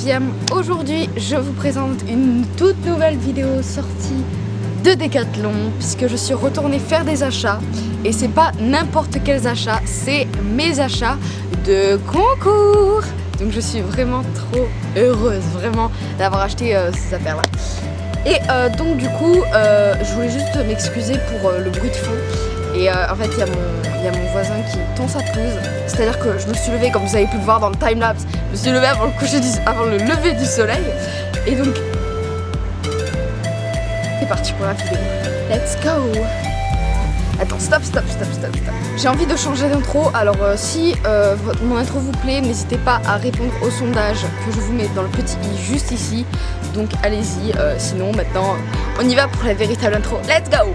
9e. Aujourd'hui, je vous présente une toute nouvelle vidéo sortie de Decathlon puisque je suis retournée faire des achats et c'est pas n'importe quels achats, c'est mes achats de concours. Donc je suis vraiment trop heureuse vraiment d'avoir acheté ces affaires là. Et donc du coup, je voulais juste m'excuser pour le bruit de fond. Et en fait, il y a mon voisin qui tond sa pelouse. C'est-à-dire que je me suis levée, comme vous avez pu le voir dans le timelapse, je me suis levée avant le lever du soleil. Et donc, c'est parti pour la vidéo. Let's go! Attends, stop. J'ai envie de changer d'intro. Alors si mon intro vous plaît, n'hésitez pas à répondre au sondage que je vous mets dans le petit i juste ici. Donc allez-y, sinon maintenant, on y va pour la véritable intro. Let's go!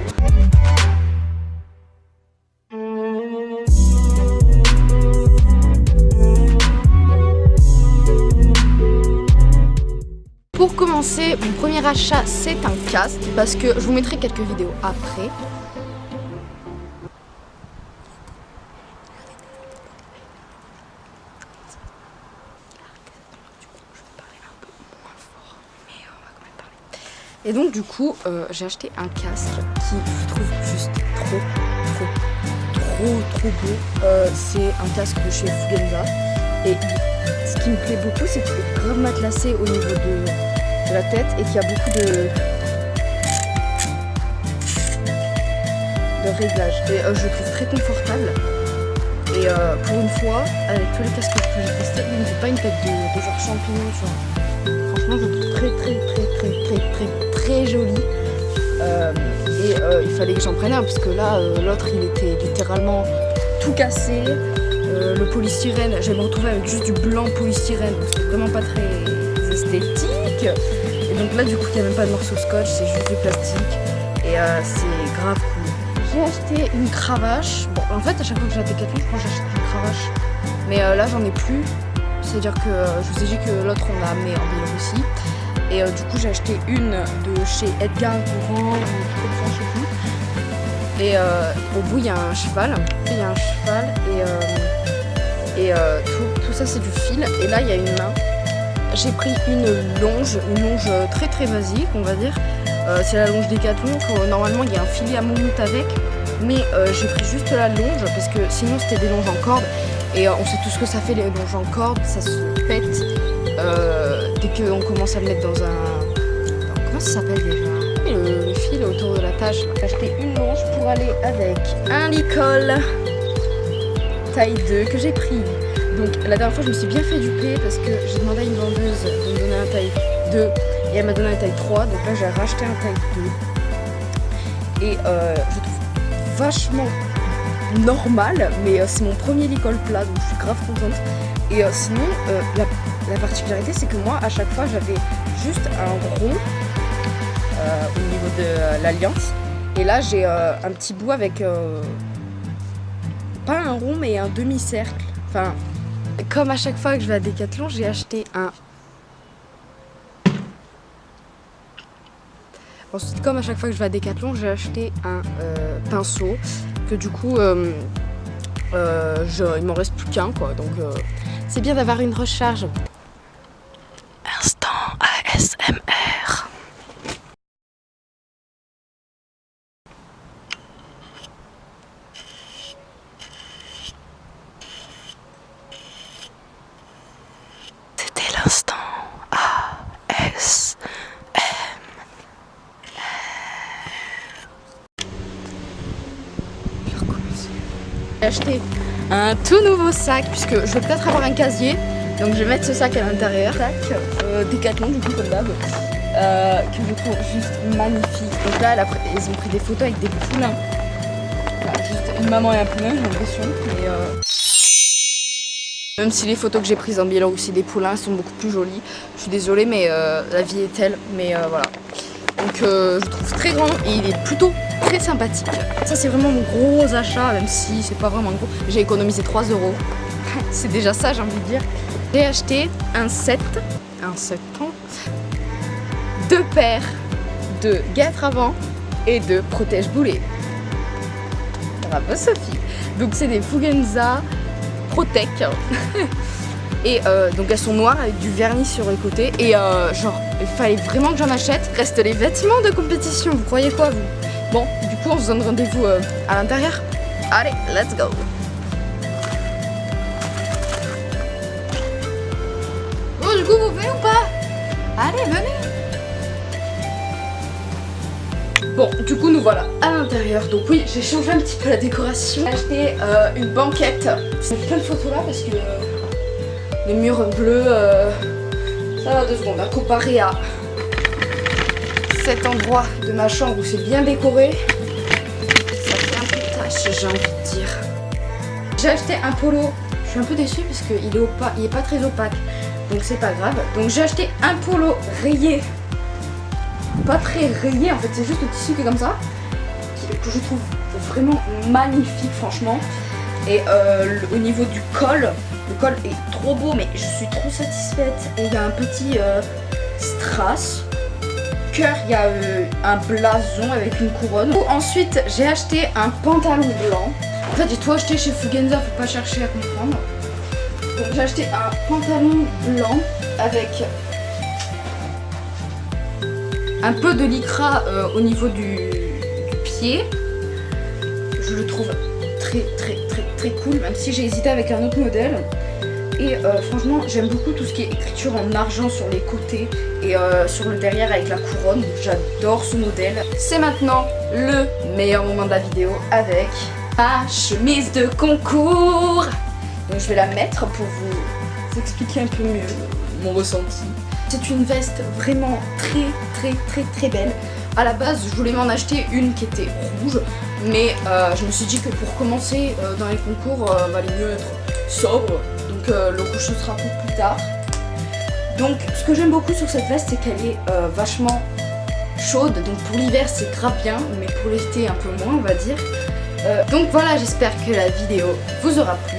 Pour commencer, mon premier achat c'est un casque parce que je vous mettrai quelques vidéos après. Et donc du coup, j'ai acheté un casque qui je trouve juste trop beau. C'est un casque de chez Fugenza. Et ce qui me plaît beaucoup, c'est qu'il est grave matelassé au niveau de la tête et qu'il y a beaucoup de réglages. Et je le trouve très confortable. Et pour une fois, avec tous les casques que j'ai testés, il ne fait pas une tête de genre champignon. Franchement, je le trouve très joli. Il fallait que j'en prenne un parce que là, l'autre il était littéralement tout cassé. Le polystyrène, j'allais me retrouver avec juste du blanc polystyrène, c'était vraiment pas très esthétique. Et donc là, du coup, il n'y a même pas de morceau scotch, c'est juste du plastique. Et c'est grave cool. J'ai acheté une cravache. Bon, en fait, à chaque fois que j'ai la Decathlon, je crois que j'achète une cravache. Mais là, j'en ai plus. C'est-à-dire que je vous ai dit que l'autre, on l'a amené en Biélorussie. Et du coup, j'ai acheté une de chez Edgar Courant, ou comme ça, je sais plus. Et au bout, il y a un cheval. Et tout ça, c'est du fil. Et là, il y a une main. J'ai pris une longe très basique, on va dire. C'est la longe Decathlon. Normalement, il y a un filet à moumoute avec. Mais j'ai pris juste la longe parce que sinon, c'était des longes en corde. Et on sait tout ce que ça fait, les longes en corde. Ça se pète dès qu'on commence à le mettre dans un... Comment ça s'appelle déjà ? Le fil autour de la tâche. J'ai acheté une longe pour aller avec un licol taille 2 que j'ai pris. Donc la dernière fois je me suis bien fait duper parce que j'ai demandé à une vendeuse de me donner un taille 2 et elle m'a donné un taille 3. Donc là j'ai racheté un taille 2 et je trouve vachement normal, mais c'est mon premier licol plat donc je suis grave contente. Et sinon la particularité c'est que moi à chaque fois j'avais juste un rond au niveau de l'alliance. Et là j'ai un petit bout avec pas un rond mais un demi-cercle. Enfin, comme à chaque fois que je vais à Decathlon, j'ai acheté un... Ensuite, comme à chaque fois que je vais à Decathlon, j'ai acheté un pinceau que du coup il m'en reste plus qu'un quoi. Donc c'est bien d'avoir une recharge. Instant ASMR. L'instant ASMR. J'ai acheté un tout nouveau sac puisque je vais peut-être avoir un casier, donc je vais mettre ce sac à l'intérieur. Sac Decathlon du coup comme d'hab, que je trouve juste magnifique. Donc là ils ont pris des photos avec des poulains. Voilà, juste une maman et un poulain, j'ai l'impression. Même si les photos que j'ai prises en Biélorussie des poulains sont beaucoup plus jolies. Je suis désolée mais la vie est telle, mais voilà. Donc je le trouve très grand et il est plutôt très sympathique. Ça c'est vraiment mon gros achat, même si c'est pas vraiment gros. J'ai économisé 3 €. C'est déjà ça j'ai envie de dire. J'ai acheté un set ans, 2 paires de guêtres avant et de protège-boulets. Bravo Sophie. Donc c'est des Fugenza Protec. Et donc elles sont noires avec du vernis sur les côtés. Et genre, il fallait vraiment que j'en achète. Reste les vêtements de compétition, vous croyez quoi vous? Bon, du coup on se donne rendez-vous à l'intérieur. Allez, let's go. Bon, du coup vous venez ou pas? Allez, venez. Bon, du coup nous voilà à l'intérieur. Donc oui, j'ai changé un petit peu la décoration. J'ai acheté une banquette. J'ai plein de photos là parce que les murs bleus, ça va 2 secondes, hein, comparé à cet endroit de ma chambre où c'est bien décoré, ça fait un peu tâche, j'ai envie de dire. J'ai acheté un polo, je suis un peu déçue parce qu'il est pas très opaque, donc c'est pas grave. Donc j'ai acheté un polo rayé, pas très rayé en fait, c'est juste le tissu qui est comme ça, que je trouve vraiment magnifique franchement. Et au niveau du col, le col est trop beau, mais je suis trop satisfaite. Et il y a un petit strass. Cœur, il y a un blason avec une couronne. Ensuite, j'ai acheté un pantalon blanc. En fait, j'ai tout acheté chez Fugenza, faut pas chercher à comprendre. Donc j'ai acheté un pantalon blanc avec un peu de lycra au niveau du pied. Je le trouve très cool, même si j'ai hésité avec un autre modèle. Et franchement j'aime beaucoup tout ce qui est écriture en argent sur les côtés et sur le derrière avec la couronne. J'adore ce modèle. C'est maintenant le meilleur moment de la vidéo avec ma chemise de concours. Donc je vais la mettre pour vous expliquer un peu mieux mon ressenti. C'est une veste vraiment très belle. À la base je voulais m'en acheter une qui était rouge, mais je me suis dit que pour commencer dans les concours, valait mieux être sobre. Donc le rouge ce sera pour plus tard. Donc ce que j'aime beaucoup sur cette veste, c'est qu'elle est vachement chaude. Donc pour l'hiver c'est grave bien, mais pour l'été un peu moins on va dire. Donc voilà, j'espère que la vidéo vous aura plu.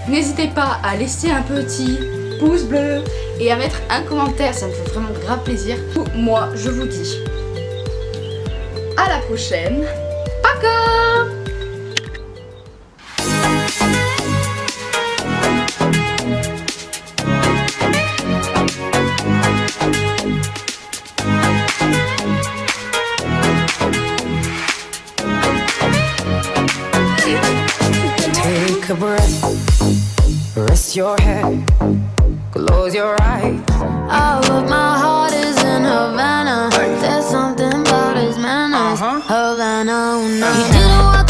N'hésitez pas à laisser un petit pouce bleu et à mettre un commentaire, ça me fait vraiment grave plaisir. Moi je vous dis à la prochaine. Paka! Take a breath, rest your head, close your eyes. Oh, but my heart is in Havana. There's something about his manners. Havana, no. You didn't walk